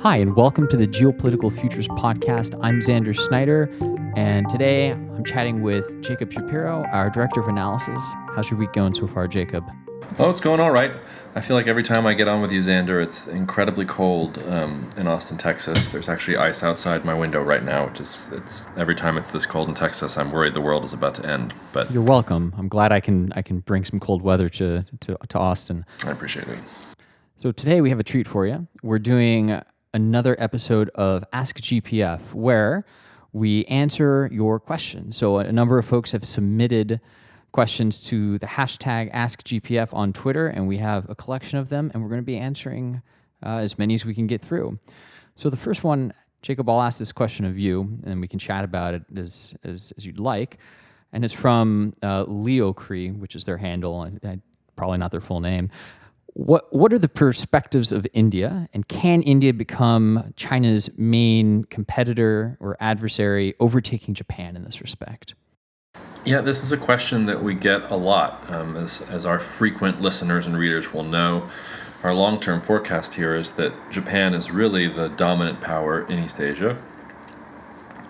Hi, and welcome to the Geopolitical Futures Podcast. I'm Xander Snyder, and today I'm chatting with Jacob Shapiro, our Director of Analysis. How's your week going so far, Jacob? Oh, it's going all right. I feel like every time I get on with you, Xander, it's incredibly cold in Austin, Texas. There's actually ice outside my window right now. It's every time it's this cold in Texas, I'm worried the world is about to end. But You're welcome. I'm glad I can bring some cold weather to Austin. I appreciate it. So today we have a treat for you. We're doing another episode of Ask GPF, where we answer your questions. So a number of folks have submitted questions to the hashtag AskGPF on Twitter, and we have a collection of them, and we're going to be answering as many as we can get through. So the first one, Jacob, I'll ask this question of you, and we can chat about it as you'd like. And it's from Leo Cree, which is their handle, and probably not their full name. What are the perspectives of India, and can India become China's main competitor or adversary, overtaking Japan in this respect? Yeah, this is a question that we get a lot. As our frequent listeners and readers will know, our long-term forecast here is that Japan is really the dominant power in East Asia.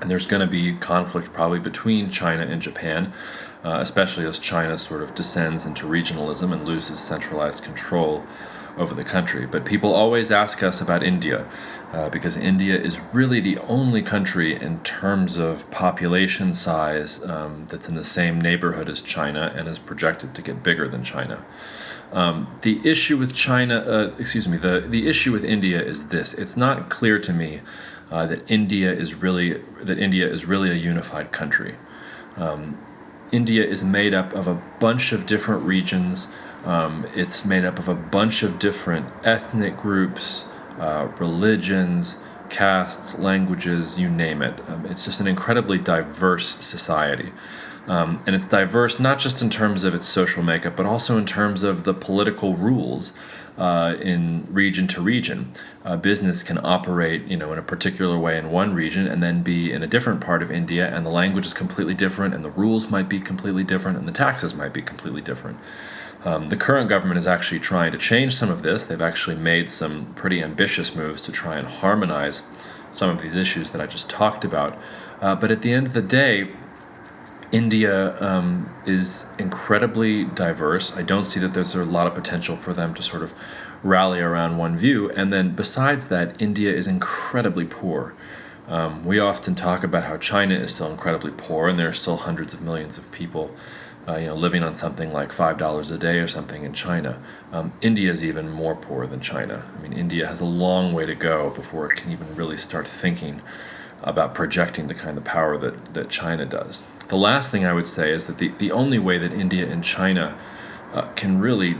And there's going to be conflict probably between China and Japan, especially as China sort of descends into regionalism and loses centralized control over the country. But people always ask us about India, because India is really the only country in terms of population size that's in the same neighborhood as China and is projected to get bigger than China. The issue with the issue with India is this: it's not clear to me that India is really a unified country. India is made up of a bunch of different regions. It's made up of a bunch of different ethnic groups, religions, castes, languages, you name it. It's just an incredibly diverse society. And it's diverse not just in terms of its social makeup, but also in terms of the political rules in region to region. Business can operate, in a particular way in one region and then be in a different part of India, and the language is completely different, and the rules might be completely different, and the taxes might be completely different. The current government is actually trying to change some of this. They've actually made some pretty ambitious moves to try and harmonize some of these issues that I just talked about. But at the end of the day, India is incredibly diverse. I don't see that there's a lot of potential for them to sort of rally around one view. And then besides that, India is incredibly poor. We often talk about how China is still incredibly poor, and there are still hundreds of millions of people living on something like $5 a day or something in China. India is even more poor than China. I mean, India has a long way to go before it can even really start thinking about projecting the kind of power that China does. The last thing I would say is that the only way that India and China can really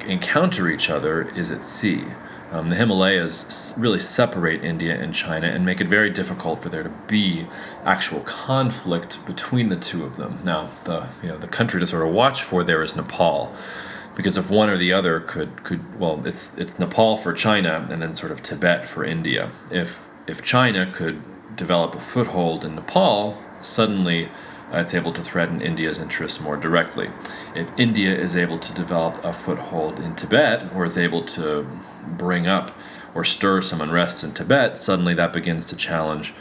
encounter each other is at sea. The Himalayas really separate India and China and make it very difficult for there to be actual conflict between the two of them. Now, the country to sort of watch for there is Nepal, because if one or the other it's Nepal for China and then sort of Tibet for India. If China could develop a foothold in Nepal, suddenly it's able to threaten India's interests more directly. If India is able to develop a foothold in Tibet, or is able to bring up or stir some unrest in Tibet, suddenly that begins to challenge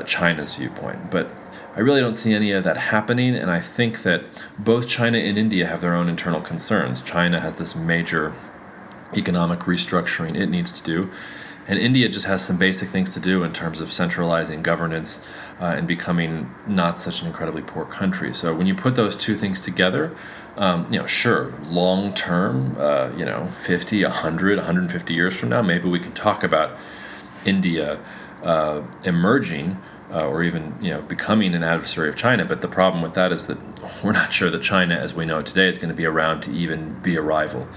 China's viewpoint. But I really don't see any of that happening, and I think that both China and India have their own internal concerns. China has this major economic restructuring it needs to do, and India just has some basic things to do in terms of centralizing governance and becoming not such an incredibly poor country. So when you put those two things together, sure, long term, 50, 100, 150 years from now, maybe we can talk about India emerging or even becoming an adversary of China. But the problem with that is that we're not sure that China, as we know it today, is going to be around to even be a rival.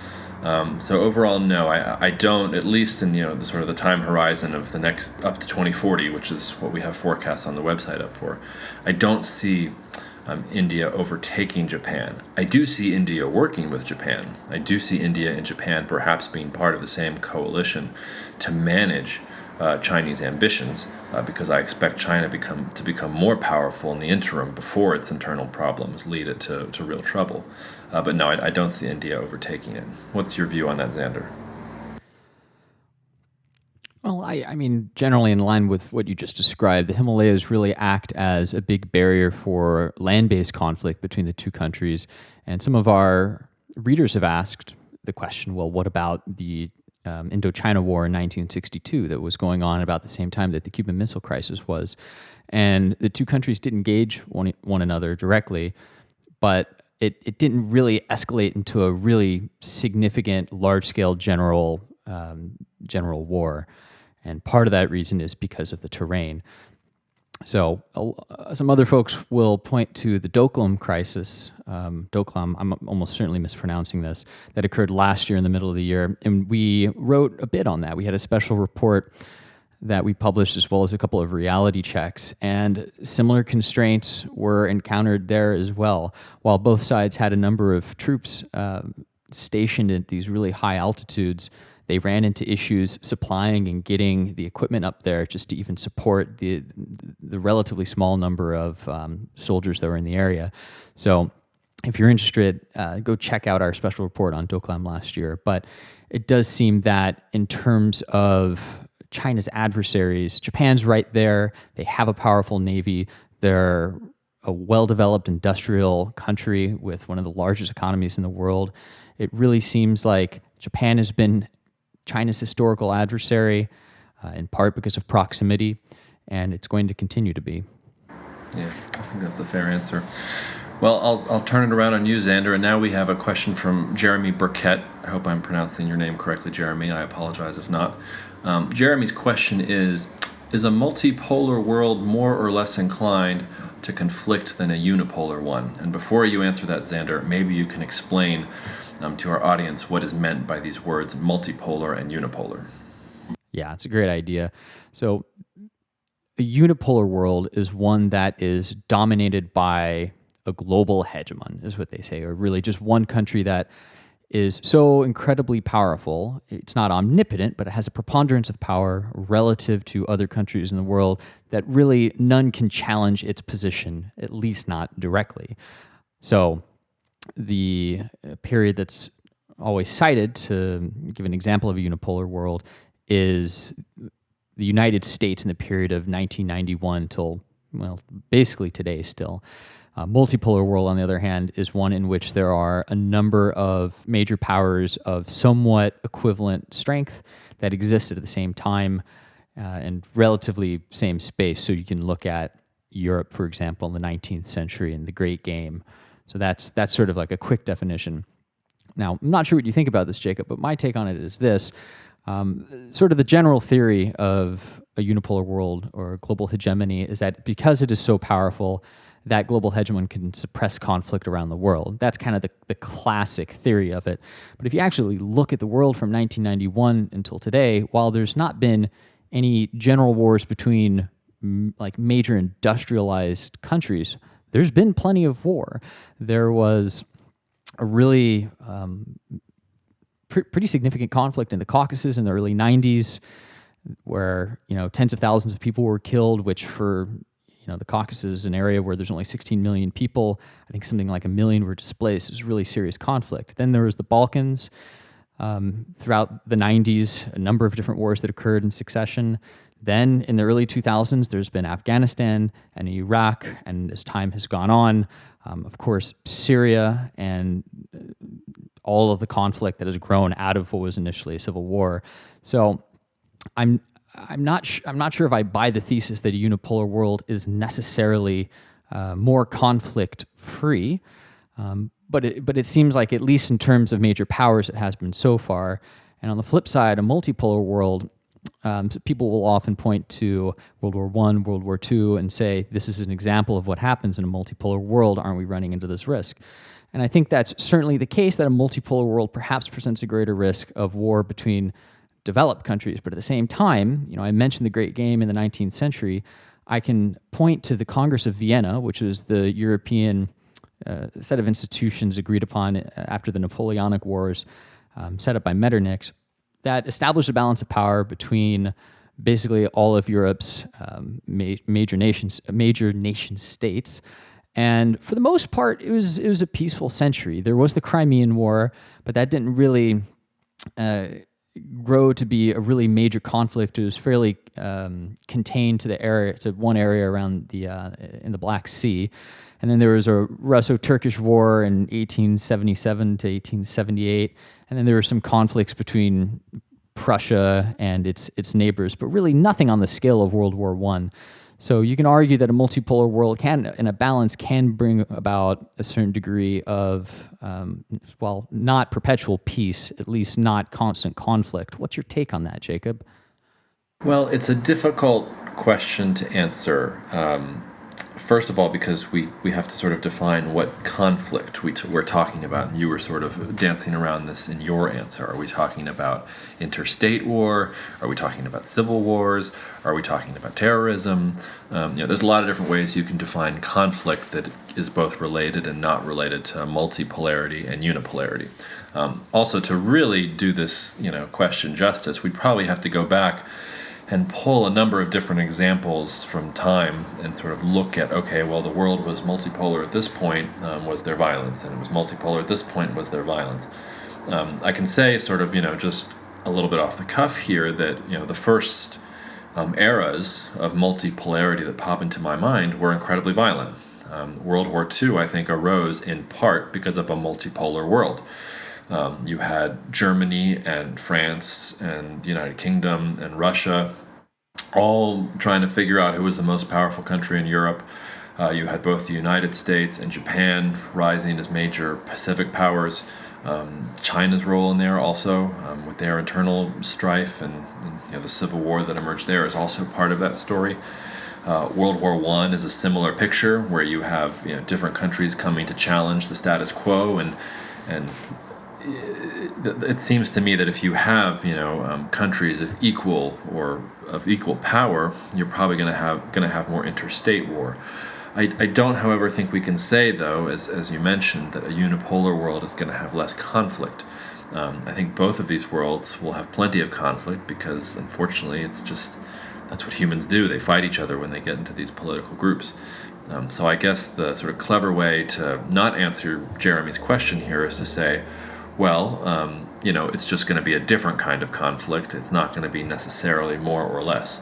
So overall, no, I don't, at least in the sort of the time horizon of the next up to 2040, which is what we have forecasts on the website up for. I don't see India overtaking Japan. I do see India working with Japan. I do see India and Japan perhaps being part of the same coalition to manage Chinese ambitions, because I expect China to become more powerful in the interim before its internal problems lead it to real trouble. But no, I don't see India overtaking it. What's your view on that, Xander? Well, I mean, generally in line with what you just described, the Himalayas really act as a big barrier for land-based conflict between the two countries. And some of our readers have asked the question, well, what about the Indochina War in 1962 that was going on about the same time that the Cuban Missile Crisis was? And the two countries did engage one another directly, but it didn't really escalate into a really significant, large-scale general war. And part of that reason is because of the terrain. So some other folks will point to the Doklam crisis, Doklam, I'm almost certainly mispronouncing this, that occurred last year in the middle of the year. And we wrote a bit on that. We had a special report that we published as well as a couple of reality checks. And similar constraints were encountered there as well. While both sides had a number of troops stationed at these really high altitudes, they ran into issues supplying and getting the equipment up there just to even support the relatively small number of soldiers that were in the area. So if you're interested, go check out our special report on Doklam last year. But it does seem that in terms of China's adversaries, Japan's right there. They have a powerful navy. They're a well-developed industrial country with one of the largest economies in the world. It really seems like Japan has been China's historical adversary, in part because of proximity, and it's going to continue to be. Yeah, I think that's a fair answer. Well, I'll turn it around on you, Xander, and now we have a question from Jeremy Burkett. I hope I'm pronouncing your name correctly, Jeremy. I apologize if not. Jeremy's question is a multipolar world more or less inclined to conflict than a unipolar one? And before you answer that, Xander, maybe you can explain to our audience what is meant by these words multipolar and unipolar. Yeah, it's a great idea. So a unipolar world is one that is dominated by a global hegemon, is what they say, or really just one country that is so incredibly powerful. It's not omnipotent, but it has a preponderance of power relative to other countries in the world that really none can challenge its position, at least not directly. So the period that's always cited to give an example of a unipolar world is the United States in the period of 1991 till, well, basically today still. Multipolar world, on the other hand, is one in which there are a number of major powers of somewhat equivalent strength that existed at the same time and relatively same space. So you can look at Europe, for example, in the 19th century and the Great Game. So that's sort of like a quick definition. Now, I'm not sure what you think about this, Jacob, but my take on it is this. Sort of the general theory of a unipolar world or global hegemony is that because it is so powerful, that global hegemon can suppress conflict around the world. That's kind of the classic theory of it. But if you actually look at the world from 1991 until today, while there's not been any general wars between like major industrialized countries, there's been plenty of war. There was a really pretty significant conflict in the Caucasus in the early 90s where, tens of thousands of people were killed, which for the Caucasus is an area where there's only 16 million people. I think something like 1 million were displaced. It was really serious conflict. Then there was the Balkans. Throughout the 90s, a number of different wars that occurred in succession. Then in the early 2000s, there's been Afghanistan and Iraq, and as time has gone on, of course, Syria and all of the conflict that has grown out of what was initially a civil war. So I'm not sure if I buy the thesis that a unipolar world is necessarily more conflict-free, but it seems like, at least in terms of major powers, it has been so far. And on the flip side, a multipolar world, people will often point to World War I, World War II, and say, this is an example of what happens in a multipolar world. Aren't we running into this risk? And I think that's certainly the case, that a multipolar world perhaps presents a greater risk of war between developed countries. But at the same time, I mentioned the Great Game in the 19th century. I can point to the Congress of Vienna, which was the European set of institutions agreed upon after the Napoleonic Wars, set up by Metternich, that established a balance of power between basically all of Europe's major nation states. And for the most part, it was a peaceful century. There was the Crimean War, but that didn't really grow to be a really major conflict. It was fairly contained to the area, to one area around the in the Black Sea, and then there was a Russo-Turkish War in 1877 to 1878, and then there were some conflicts between Prussia and its neighbors, but really nothing on the scale of World War I. So you can argue that a multipolar world can, in a balance, can bring about a certain degree of, well, not perpetual peace, at least not constant conflict. What's your take on that, Jacob? Well, it's a difficult question to answer. First of all, because we have to sort of define what conflict we're talking about. And you were sort of dancing around this in your answer. Are we talking about interstate war? Are we talking about civil wars? Are we talking about terrorism? There's a lot of different ways you can define conflict that is both related and not related to multipolarity and unipolarity. Also, to really do this question justice, we'd probably have to go back and pull a number of different examples from time and sort of look at, okay, well, the world was multipolar at this point, was there violence? And it was multipolar at this point, was there violence? I can say sort of, just a little bit off the cuff here that, the first eras of multipolarity that pop into my mind were incredibly violent. World War II, I think, arose in part because of a multipolar world. You had Germany and France and the United Kingdom and Russia all trying to figure out who was the most powerful country in Europe. You had both the United States and Japan rising as major Pacific powers. China's role in there also, with their internal strife and the civil war that emerged there, is also part of that story. World War I is a similar picture where you have different countries coming to challenge the status quo, and it seems to me that if you have countries of equal power, you're probably going to have more interstate war. I don't, however, think we can say, though, as you mentioned, that a unipolar world is going to have less conflict. I think both of these worlds will have plenty of conflict because, unfortunately, that's what humans do. They fight each other when they get into these political groups. So I guess the sort of clever way to not answer Jeremy's question here is to say, well, it's just going to be a different kind of conflict. It's not going to be necessarily more or less.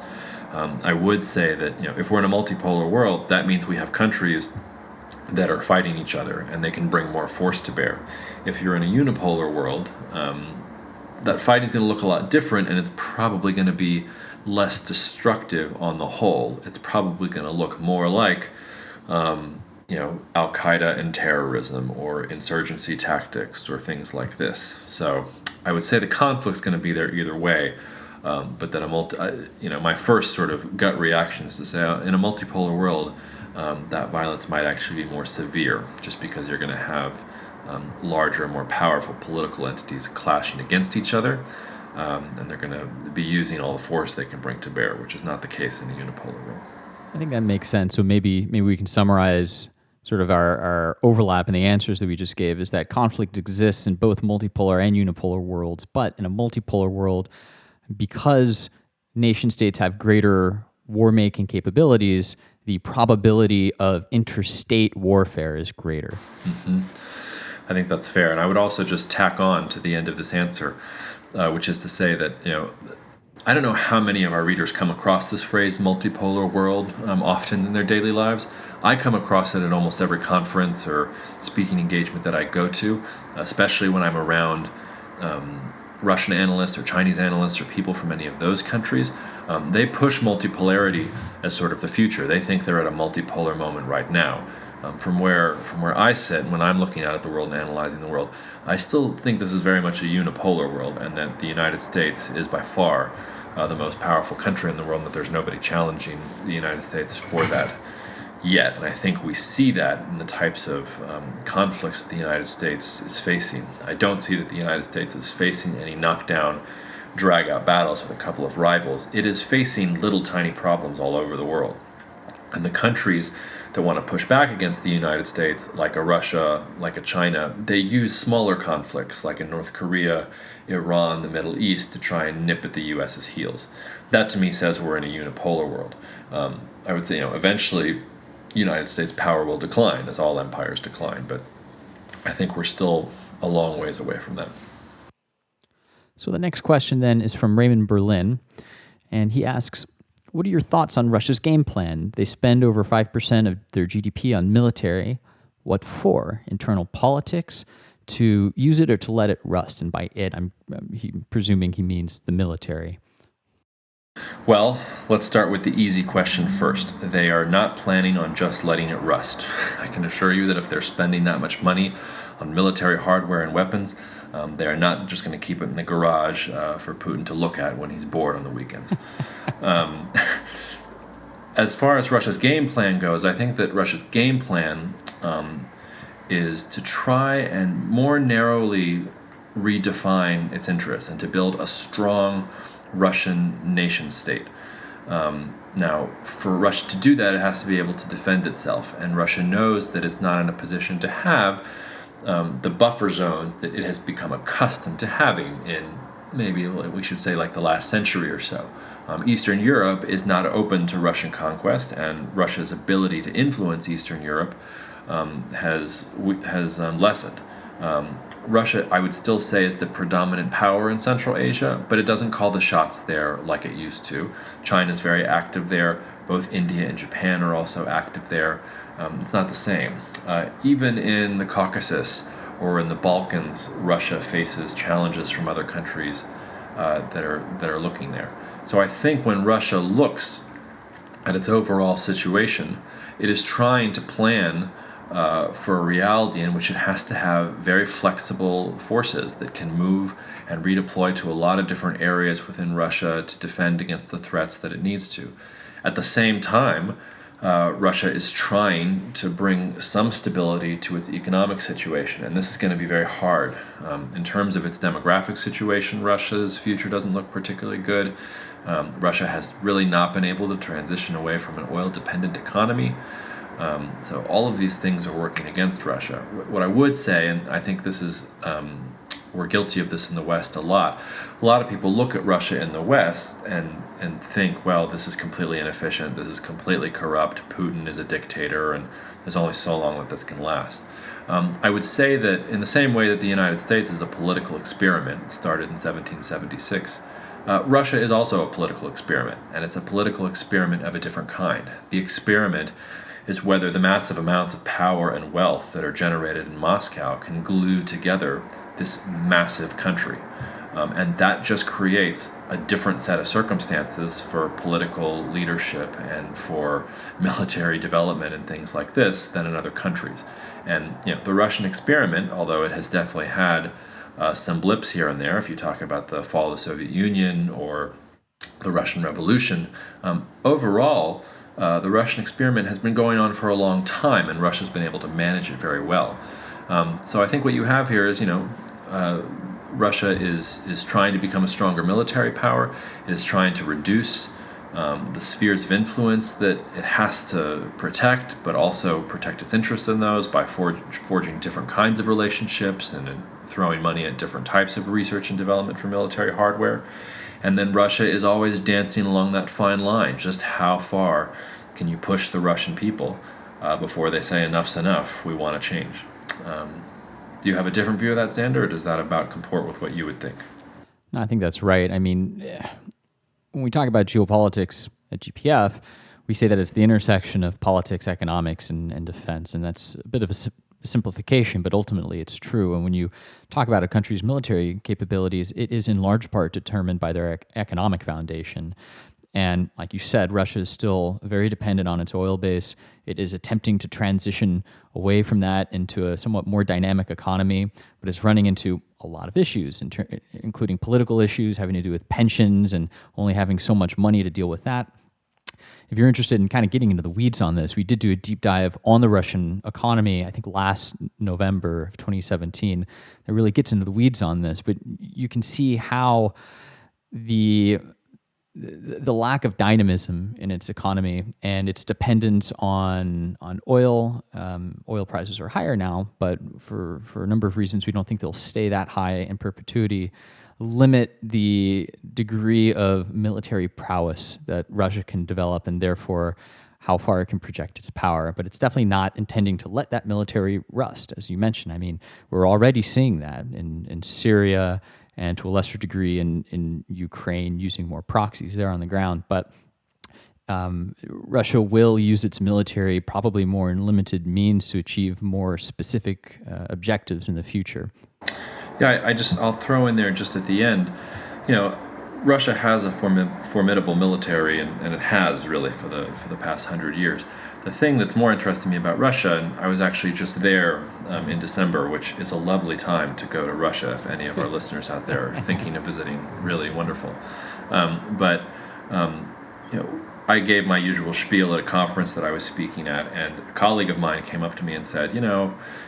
I would say that if we're in a multipolar world, that means we have countries that are fighting each other and they can bring more force to bear. If you're in a unipolar world, that fighting is going to look a lot different, and it's probably going to be less destructive on the whole. It's probably going to look more like Al-Qaeda and terrorism, or insurgency tactics, or things like this. So I would say the conflict's going to be there either way, but that my first sort of gut reaction is to say, in a multipolar world, that violence might actually be more severe, just because you're going to have larger, more powerful political entities clashing against each other, and they're going to be using all the force they can bring to bear, which is not the case in a unipolar world. I think that makes sense. So maybe we can summarize sort of our overlap in the answers that we just gave, is that conflict exists in both multipolar and unipolar worlds. But in a multipolar world, because nation states have greater war-making capabilities, the probability of interstate warfare is greater. Mm-hmm. I think that's fair. And I would also just tack on to the end of this answer, which is to say that, I don't know how many of our readers come across this phrase multipolar world often in their daily lives. I come across it at almost every conference or speaking engagement that I go to, especially when I'm around Russian analysts or Chinese analysts or people from any of those countries. They push multipolarity as sort of the future. They think they're at a multipolar moment right now. From where I sit, when I'm looking out at the world and analyzing the world, I still think this is very much a unipolar world, and that the United States is by far the most powerful country in the world, and that there's nobody challenging the United States for that yet. And I think we see that in the types of conflicts that the United States is facing. I don't see that the United States is facing any knockdown, drag-out battles with a couple of rivals. It is facing little tiny problems all over the world. And the countries that want to push back against the United States, like a Russia, like a China, they use smaller conflicts, like in North Korea, Iran, the Middle East, to try and nip at the U.S.'s heels. That, to me, says we're in a unipolar world. I would say, eventually, United States power will decline, as all empires decline, but I think we're still a long ways away from that. So the next question then is from Raymond Berlin, and he asks, what are your thoughts on Russia's game plan? They spend over 5% of their GDP on military. What for? Internal politics? To use it or to let it rust? And by it, I'm presuming he means the military. Well, let's start with the easy question first. They are not planning on just letting it rust. I can assure you that if they're spending that much money on military hardware and weapons, they are not just going to keep it in the garage for Putin to look at when he's bored on the weekends. As far as Russia's game plan goes, I think that Russia's game plan is to try and more narrowly redefine its interests and to build a strong Russian nation state. Now, for Russia to do that, it has to be able to defend itself, and Russia knows that it's not in a position to have the buffer zones that it has become accustomed to having in maybe we should say like the last century or so. Eastern Europe is not open to Russian conquest, and Russia's ability to influence Eastern Europe has lessened. Russia, I would still say, is the predominant power in Central Asia, but it doesn't call the shots there like it used to. China is very active there. Both India and Japan are also active there. It's not the same. Even in the Caucasus or in the Balkans, Russia faces challenges from other countries that are looking there. So I think when Russia looks at its overall situation, it is trying to plan for a reality in which it has to have very flexible forces that can move and redeploy to a lot of different areas within Russia to defend against the threats that it needs to. At the same time, Russia is trying to bring some stability to its economic situation, and this is going to be very hard. In terms of its demographic situation, Russia's future doesn't look particularly good. Russia has really not been able to transition away from an oil-dependent economy. So all of these things are working against Russia. What I would say, and I think this is, we're guilty of this in the West a lot of people look at Russia in the West and think, well, this is completely inefficient, this is completely corrupt, Putin is a dictator, and there's only so long that this can last. I would say that in the same way that the United States is a political experiment, started in 1776, Russia is also a political experiment, and it's a political experiment of a different kind. The experiment is whether the massive amounts of power and wealth that are generated in Moscow can glue together this massive country. And that just creates a different set of circumstances for political leadership and for military development and things like this than in other countries. And the Russian experiment, although it has definitely had some blips here and there, if you talk about the fall of the Soviet Union or the Russian Revolution, overall, the Russian experiment has been going on for a long time, and Russia's been able to manage it very well. So I think what you have here is, Russia is trying to become a stronger military power. It is trying to reduce the spheres of influence that it has to protect, but also protect its interest in those by forging different kinds of relationships and throwing money at different types of research and development for military hardware. And then Russia is always dancing along that fine line. Just how far can you push the Russian people before they say enough's enough, we want to change? Do you have a different view of that, Xander, or does that about comport with what you would think? No, I think that's right. I mean, when we talk about geopolitics at GPF, we say that it's the intersection of politics, economics, and defense, and that's a bit of a simplification, but ultimately it's true. And when you talk about a country's military capabilities, it is in large part determined by their economic foundation. And like you said, Russia is still very dependent on its oil base. It is attempting to transition away from that into a somewhat more dynamic economy, but it's running into a lot of issues, including political issues having to do with pensions and only having so much money to deal with that. If you're interested in kind of getting into the weeds on this, we did do a deep dive on the Russian economy, I think last November of 2017, that really gets into the weeds on this. But you can see how the lack of dynamism in its economy and its dependence on oil. Oil prices are higher now, but for a number of reasons, we don't think they'll stay that high in perpetuity, limit the degree of military prowess that Russia can develop and therefore how far it can project its power. But it's definitely not intending to let that military rust, as you mentioned. I mean, we're already seeing that in Syria and to a lesser degree in Ukraine using more proxies there on the ground. But Russia will use its military probably more in limited means to achieve more specific objectives in the future. Yeah, I'll throw in there just at the end, Russia has a formidable military, and it has really for the past 100 years. The thing that's more interesting to me about Russia, and I was actually just there in December, which is a lovely time to go to Russia if any of our listeners out there are thinking of visiting. Really wonderful. But I gave my usual spiel at a conference that I was speaking at, and a colleague of mine came up to me and said,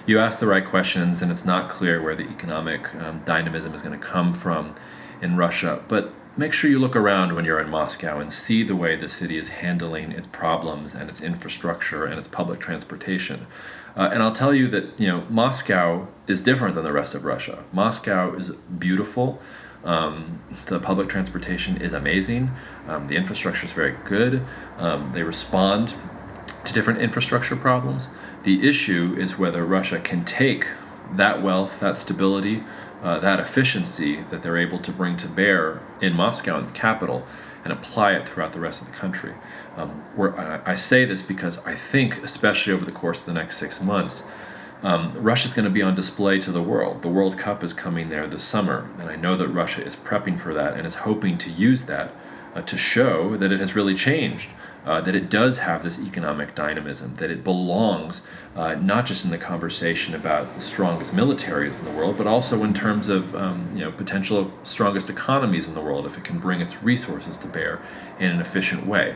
you asked the right questions, and it's not clear where the economic dynamism is going to come from in Russia, but make sure you look around when you're in Moscow and see the way the city is handling its problems and its infrastructure and its public transportation. And I'll tell you that, Moscow is different than the rest of Russia. Moscow is beautiful. The public transportation is amazing. The infrastructure is very good. They respond to different infrastructure problems. The issue is whether Russia can take that wealth, that stability, that efficiency that they're able to bring to bear in Moscow, in the capital, and apply it throughout the rest of the country. I say this because I think, especially over the course of the next 6 months, Russia's going to be on display to the world. The World Cup is coming there this summer, and I know that Russia is prepping for that and is hoping to use that to show that it has really changed, that it does have this economic dynamism, that it belongs not just in the conversation about the strongest militaries in the world, but also in terms of potential strongest economies in the world if it can bring its resources to bear in an efficient way.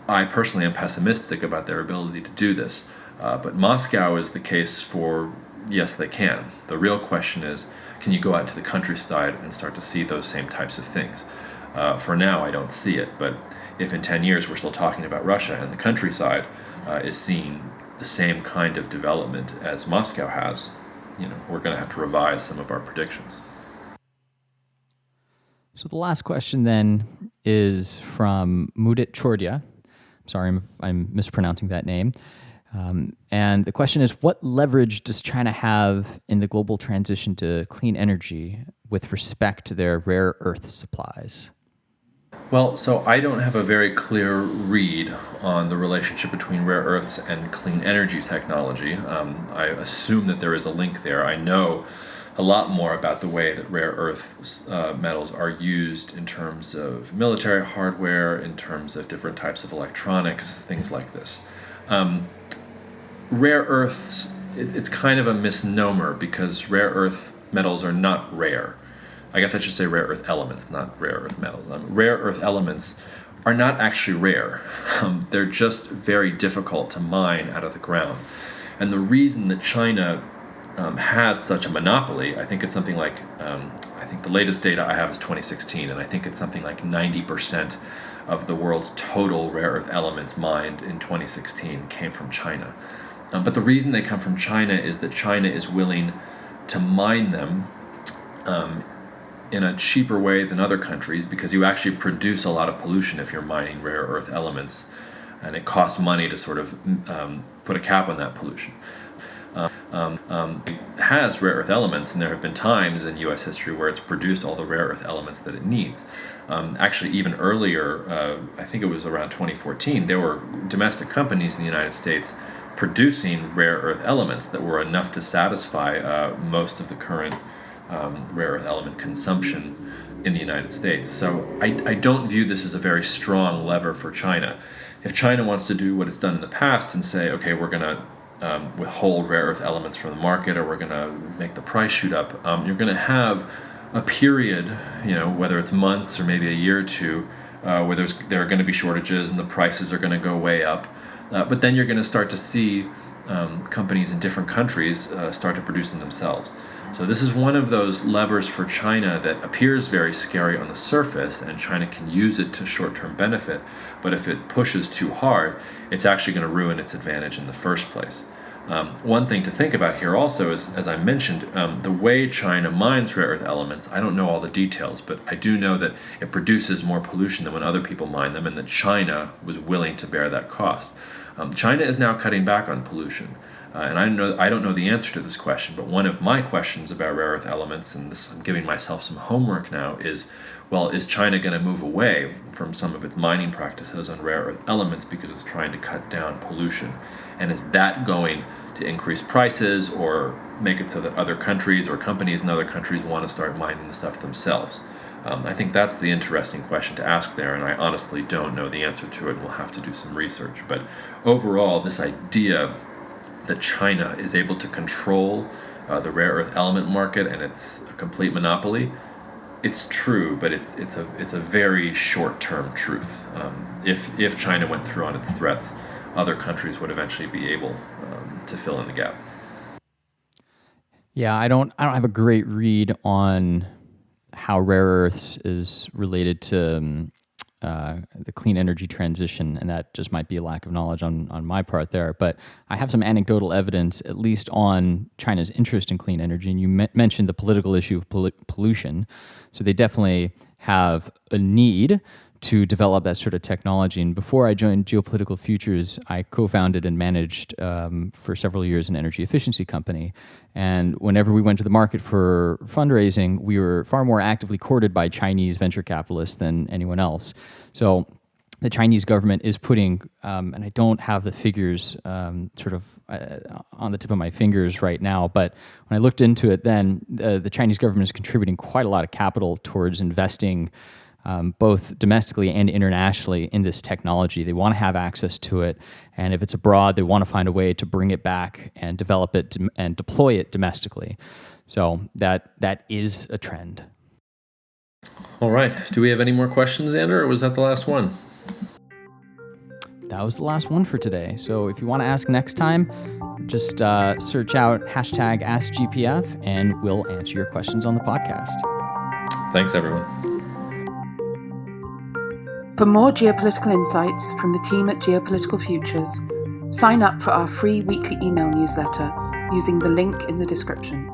I personally am pessimistic about their ability to do this. But Moscow is the case for, yes, they can. The real question is, can you go out to the countryside and start to see those same types of things? For now, I don't see it, but if in 10 years we're still talking about Russia and the countryside is seeing the same kind of development as Moscow has, we're going to have to revise some of our predictions. So the last question then is from Mudit Chordia. Sorry if I'm mispronouncing that name. And the question is, what leverage does China have in the global transition to clean energy with respect to their rare earth supplies? Well, so I don't have a very clear read on the relationship between rare earths and clean energy technology. I assume that there is a link there. I know a lot more about the way that rare earth metals are used in terms of military hardware, in terms of different types of electronics, things like this. Rare earths, it's kind of a misnomer because rare earth metals are not rare. I guess I should say rare earth elements, not rare earth metals. Rare earth elements are not actually rare. They're just very difficult to mine out of the ground. And the reason that China has such a monopoly, I think it's something like, I think the latest data I have is 2016, and I think it's something like 90% of the world's total rare earth elements mined in 2016 came from China. But the reason they come from China is that China is willing to mine them in a cheaper way than other countries because you actually produce a lot of pollution if you're mining rare earth elements, and it costs money to sort of put a cap on that pollution. It has rare earth elements, and there have been times in U.S. history where it's produced all the rare earth elements that it needs. Actually, even earlier, I think it was around 2014, there were domestic companies in the United States producing rare earth elements that were enough to satisfy most of the current rare earth element consumption in the United States. So I don't view this as a very strong lever for China. If China wants to do what it's done in the past and say, okay, we're going to withhold rare earth elements from the market, or we're going to make the price shoot up, you're going to have a period, whether it's months or maybe a year or two, where there are going to be shortages and the prices are going to go way up. But then you're going to start to see companies in different countries start to produce them themselves. So this is one of those levers for China that appears very scary on the surface, and China can use it to short-term benefit. But if it pushes too hard, it's actually going to ruin its advantage in the first place. One thing to think about here also is, as I mentioned, the way China mines rare earth elements, I don't know all the details, but I do know that it produces more pollution than when other people mine them, and that China was willing to bear that cost. China is now cutting back on pollution. And I don't know the answer to this question, but one of my questions about rare earth elements, and this, I'm giving myself some homework now, is, well, is China going to move away from some of its mining practices on rare earth elements because it's trying to cut down pollution? And is that going to increase prices or make it so that other countries or companies in other countries want to start mining the stuff themselves? I think that's the interesting question to ask there, and I honestly don't know the answer to it, and we'll have to do some research. But overall, this idea that China is able to control the rare earth element market and it's a complete monopoly, it's true, but it's a very short-term truth. If China went through on its threats, other countries would eventually be able to fill in the gap. Yeah, I don't have a great read on how rare earths is related to the clean energy transition, and that just might be a lack of knowledge on my part there. But I have some anecdotal evidence, at least on China's interest in clean energy, and you mentioned the political issue of pollution. So they definitely have a need to develop that sort of technology. And before I joined Geopolitical Futures, I co-founded and managed for several years an energy efficiency company. And whenever we went to the market for fundraising, we were far more actively courted by Chinese venture capitalists than anyone else. So the Chinese government is putting, and I don't have the figures on the tip of my fingers right now, but when I looked into it then, the Chinese government is contributing quite a lot of capital towards investing both domestically and internationally in this technology. They want to have access to it, and if it's abroad, they want to find a way to bring it back and develop it and deploy it domestically. So that is a trend. All right. Do we have any more questions, Xander, or was that the last one? That was the last one for today. So if you want to ask next time, just search out #AskGPF, and we'll answer your questions on the podcast. Thanks, everyone. For more geopolitical insights from the team at Geopolitical Futures, sign up for our free weekly email newsletter using the link in the description.